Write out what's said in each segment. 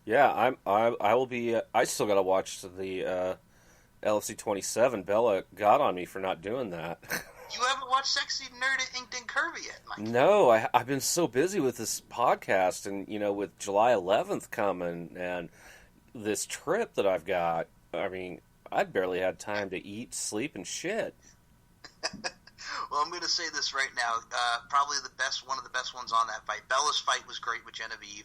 Yeah, I will be. I still got to watch the LFC 27. Bella got on me for not doing that. You haven't watched Sexy Nerd Inked and Curvy yet, Mike. No, I've been so busy with this podcast, and with July 11th coming, and this trip that I've got. I mean, I barely had time to eat, sleep, and shit. Well, I'm going to say this right now. Probably one of the best ones on that fight. Bella's fight was great with Genevieve.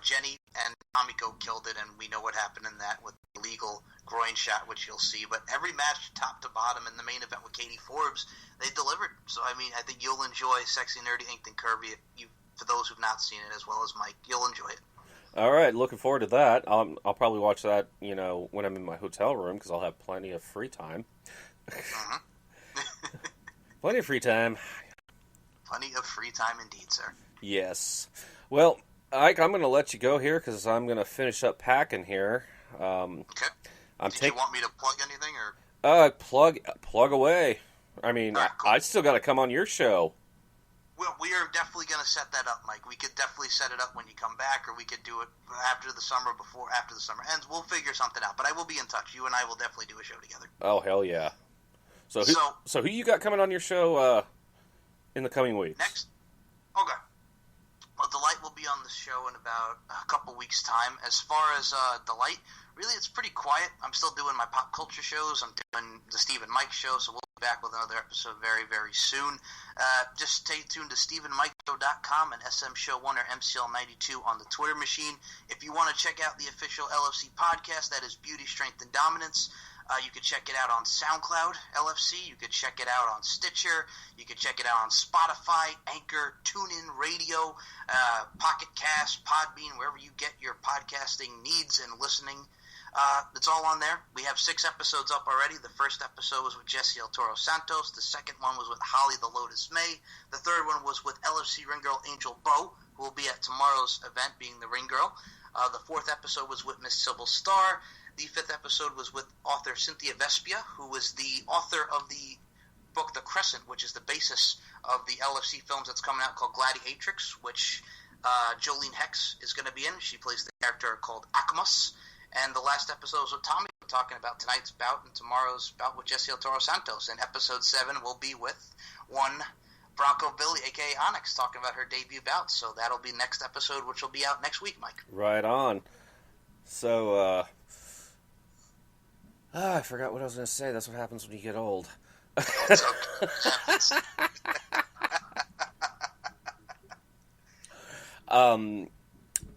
Jenny and Amiko killed it, and we know what happened in that with the illegal groin shot, which you'll see. But every match, top to bottom, in the main event with Katie Forbes, they delivered. So, I mean, I think you'll enjoy Sexy, Nerdy, Inked, and Curvy. For those who've not seen it, as well as Mike, you'll enjoy it. All right, looking forward to that. I'll probably watch that, when I'm in my hotel room because I'll have plenty of free time. Mm-hmm. Plenty of free time. Plenty of free time indeed, sir. Yes. Well, Ike, I'm going to let you go here because I'm going to finish up packing here. Okay. Did you want me to plug anything, Plug away. I mean, right, cool. I still got to come on your show. Well, we are definitely going to set that up, Mike. We could definitely set it up when you come back, or we could do it after the summer ends. We'll figure something out. But I will be in touch. You and I will definitely do a show together. Oh, hell yeah. So who you got coming on your show in the coming weeks? Next? Okay. Well, Delight will be on the show in about a couple weeks' time. As far as Delight, really it's pretty quiet. I'm still doing my pop culture shows. I'm doing the Steve and Mike show, so we'll be back with another episode very, very soon. Just stay tuned to StephenMikeShow.com and SM Show 1 or MCL92 on the Twitter machine. If you want to check out the official LFC podcast, that is Beauty, Strength, and Dominance. You can check it out on SoundCloud, LFC. You can check it out on Stitcher. You can check it out on Spotify, Anchor, TuneIn Radio, Pocket Cast, Podbean, wherever you get your podcasting needs and listening. It's all on there. We have 6 episodes up already. The first episode was with Jesse El Toro Santos. The second one was with Holly the Lotus May. The third one was with LFC ring girl Angel Bow, who will be at tomorrow's event, being the ring girl. The fourth episode was with Miss Sybil Starr. The fifth episode was with author Cynthia Vespia, who was the author of the book The Crescent, which is the basis of the LFC films that's coming out called Gladiatrix, which Jolene Hex is going to be in. She plays the character called Akmas. And the last episode was with Tommy, talking about tonight's bout and tomorrow's bout with Jesse El Toro Santos. And episode 7 will be with one Bronco Billy, a.k.a. Onyx, talking about her debut bout. So that'll be next episode, which will be out next week, Mike. Right on. So, I forgot what I was going to say. That's what happens when you get old.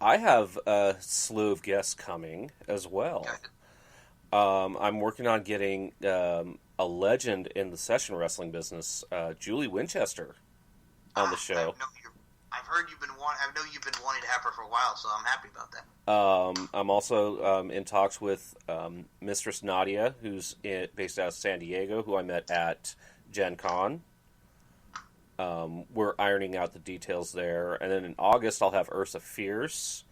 I have a slew of guests coming as well. I'm working on getting a legend in the session wrestling business, Julie Winchester, on the show. I've heard I know you've been wanting to have her for a while, so I'm happy about that. I'm also in talks with Mistress Nadia, who's based out of San Diego, who I met at Gen Con. We're ironing out the details there. And then in August, I'll have Ursa Fierce.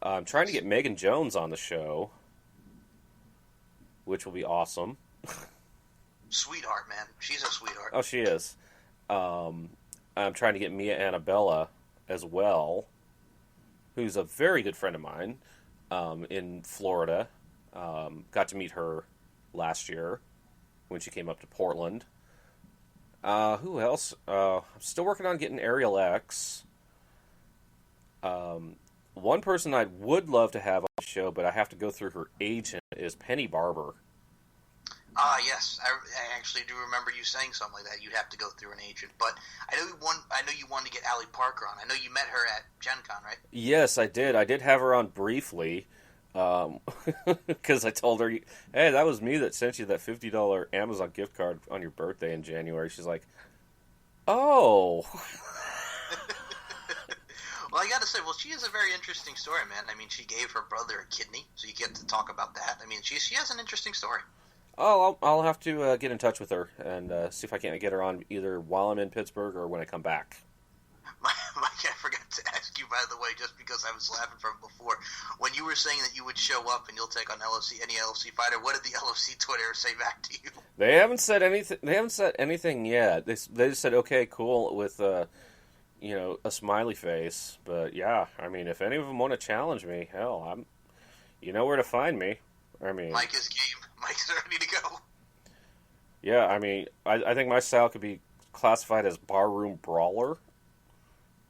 I'm trying to get Megan Jones on the show, which will be awesome. Sweetheart, man. She's a sweetheart. Oh, she is. I'm trying to get Mia Annabella as well, who's a very good friend of mine in Florida. Got to meet her last year when she came up to Portland. Who else? I'm still working on getting Ariel X. One person I would love to have on the show, but I have to go through her agent, is Penny Barber. Yes. I actually do remember you saying something like that. You'd have to go through an agent. But I know you wanted to get Allie Parker on. I know you met her at Gen Con, right? Yes, I did. I did have her on briefly. Because I told her, hey, that was me that sent you that $50 Amazon gift card on your birthday in January. She's like, oh. Well, I got to say, she is a very interesting story, man. I mean, she gave her brother a kidney, so you get to talk about that. I mean, she has an interesting story. Oh, I'll have to get in touch with her and see if I can't get her on either while I'm in Pittsburgh or when I come back. Mike, I forgot to ask you, by the way, just because I was laughing from before. When you were saying that you would show up and you'll take on any LFC fighter, what did the LFC Twitter say back to you? They haven't said anything. They haven't said anything yet. They just said, okay, cool, with a smiley face. But yeah, I mean, if any of them want to challenge me, hell, you know where to find me. I mean, Mike is game. Mike's ready to go. Yeah, I mean, I think my style could be classified as barroom brawler.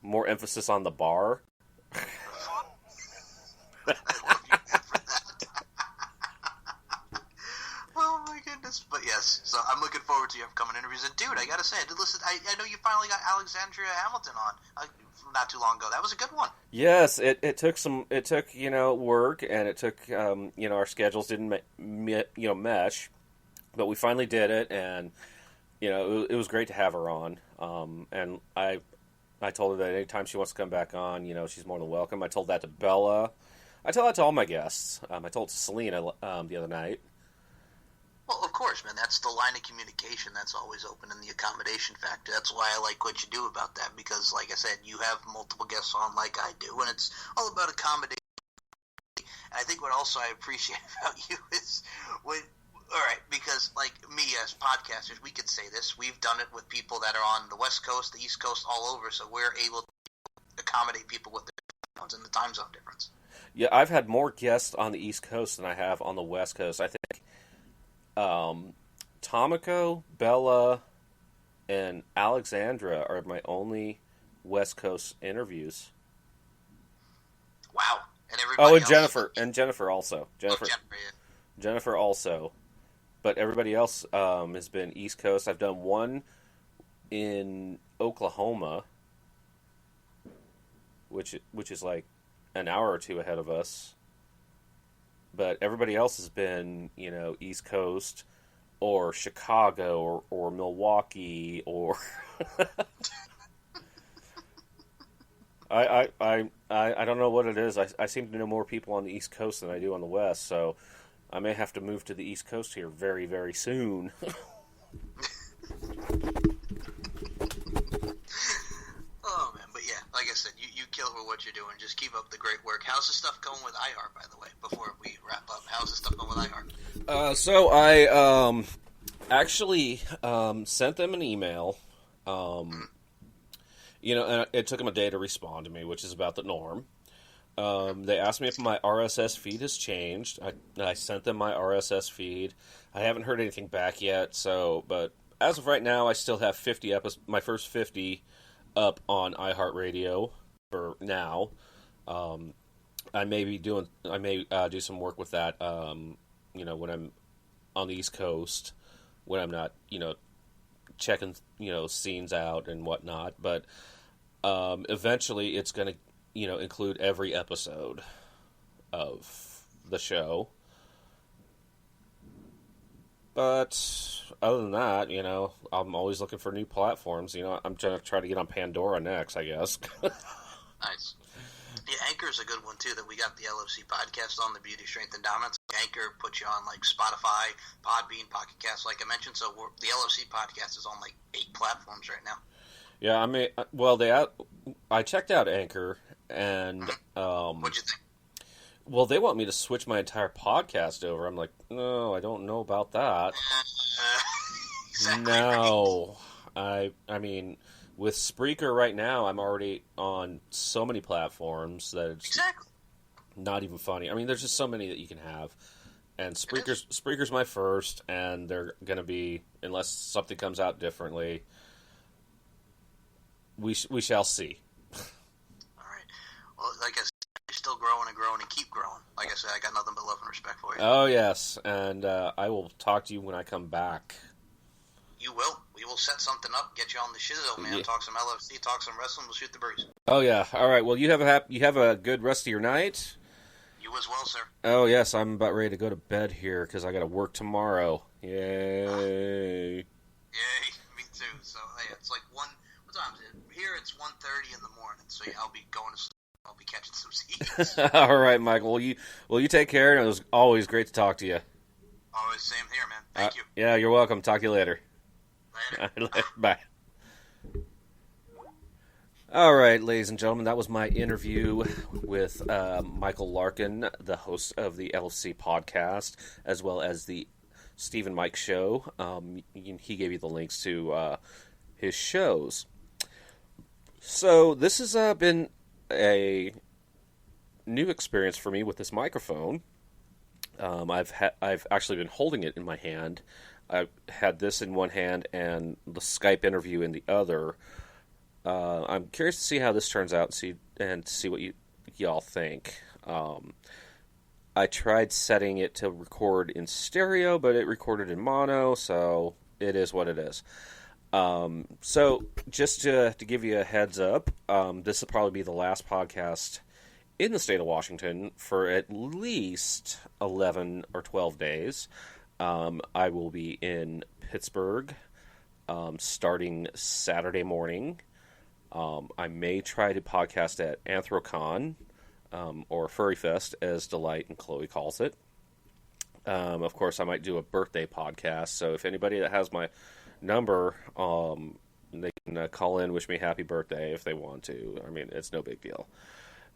More emphasis on the bar. I love you for that. Oh my goodness! But yes, so I'm looking forward to your upcoming interviews. And dude, I gotta say, I did listen. I know you finally got Alexandria Hamilton on not too long ago. That was a good one. Yes, it took work, and it took our schedules didn't mesh, but we finally did it, and it was great to have her on. And I told her that anytime she wants to come back on, she's more than welcome. I told that to Bella. I tell that to all my guests. I told it to Selena the other night. Well, of course, man. That's the line of communication that's always open in the accommodation factor. That's why I like what you do about that, because, like I said, you have multiple guests on like I do, and it's all about accommodating. And I think what also I appreciate about you is when, all right, because like me as podcasters, we could say this. We've done it with people that are on the West Coast, the East Coast, all over, so we're able to accommodate people with their backgrounds and the time zone difference. Yeah, I've had more guests on the East Coast than I have on the West Coast. I think Tomiko, Bella, and Alexandra are my only West Coast interviews. Wow. And everybody and else Jennifer also. Jennifer also. But everybody else has been East Coast. I've done one in Oklahoma, which is like an hour or two ahead of us. But everybody else has been, East Coast or Chicago or Milwaukee or I don't know what it is. I seem to know more people on the East Coast than I do on the West, so I may have to move to the East Coast here very, very soon. Oh, man. But yeah, like I said, you kill it with what you're doing. Just keep up the great work. How's the stuff going with iHeart, by the way, before we wrap up? How's the stuff going with iHeart? So I actually sent them an email. And it took them a day to respond to me, which is about the norm. They asked me if my RSS feed has changed. I sent them my RSS feed. I haven't heard anything back yet, but as of right now, I still have 50 my first 50 up on iHeartRadio for now. I may do some work with that, when I'm on the East Coast, when I'm not, checking, scenes out and whatnot. But eventually it's going to, include every episode of the show. But other than that, I'm always looking for new platforms. I'm trying to get on Pandora next, I guess. Nice. Yeah, Anchor is a good one, too, that we got the LFC podcast on, the Beauty, Strength, and Dominance. Anchor puts you on, like, Spotify, Podbean, Pocket Cast, like I mentioned. So the LFC podcast is on, like, 8 platforms right now. Yeah, I mean, well, I checked out Anchor, and... What'd you think? Well, they want me to switch my entire podcast over. I'm like, no, I don't know about that. Exactly. No. Right. I mean, with Spreaker right now, I'm already on so many platforms that it's not even funny. I mean, there's just so many that you can have. And Spreaker's my first, and they're going to be, unless something comes out differently, we shall see. All right. Well, like I said, you're still growing and growing and keep growing. Like I said, I got nothing but love and respect for you. Oh, yes. And I will talk to you when I come back. You will. We will set something up, get you on the shizzle, man. Yeah. Talk some LFC, talk some wrestling, we'll shoot the breeze. Oh, yeah. All right. Well, you have a good rest of your night. You as well, sir. Oh, yes. I'm about ready to go to bed here because I got to work tomorrow. Yay. Yay. Me too. So, hey, it's like what time is it? Here it's 1:30 in the morning, so yeah, I'll be going to sleep. I'll be catching some seats. All right, Michael. Well, you take care, and it was always great to talk to you. Always same here, man. Thank you. Yeah, you're welcome. Talk to you later. Later. Bye. All right, ladies and gentlemen, that was my interview with Michael Larkin, the host of the LFC podcast, as well as the Steve and Mike show. He gave you the links to his shows. So this has been a new experience for me with this microphone. I've actually been holding it in my hand. I've had this in one hand and the Skype interview in the other. I'm curious to see how this turns out and see what y'all think. I tried setting it to record in stereo, but it recorded in mono, so it is what it is. So just to give you a heads up, this will probably be the last podcast in the state of Washington for at least 11 or 12 days. I will be in Pittsburgh starting Saturday morning. I may try to podcast at Anthrocon, or Furry Fest, as Delight and Chloe calls it. Of course, I might do a birthday podcast, so if anybody that has my number, they can call in, wish me happy birthday if they want to. I mean, it's no big deal.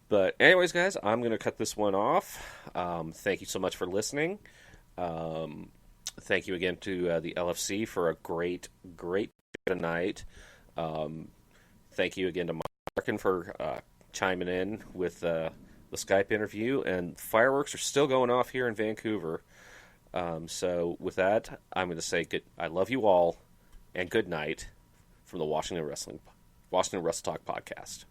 But anyways, guys, I'm going to cut this one off. Thank you so much for listening. Thank you again to the LFC for a great tonight. Thank you again to Markin for chiming in with the Skype interview. And fireworks are still going off here in Vancouver. So with that, I'm going to say I love you all, and good night from the Washington Wrestle Talk podcast.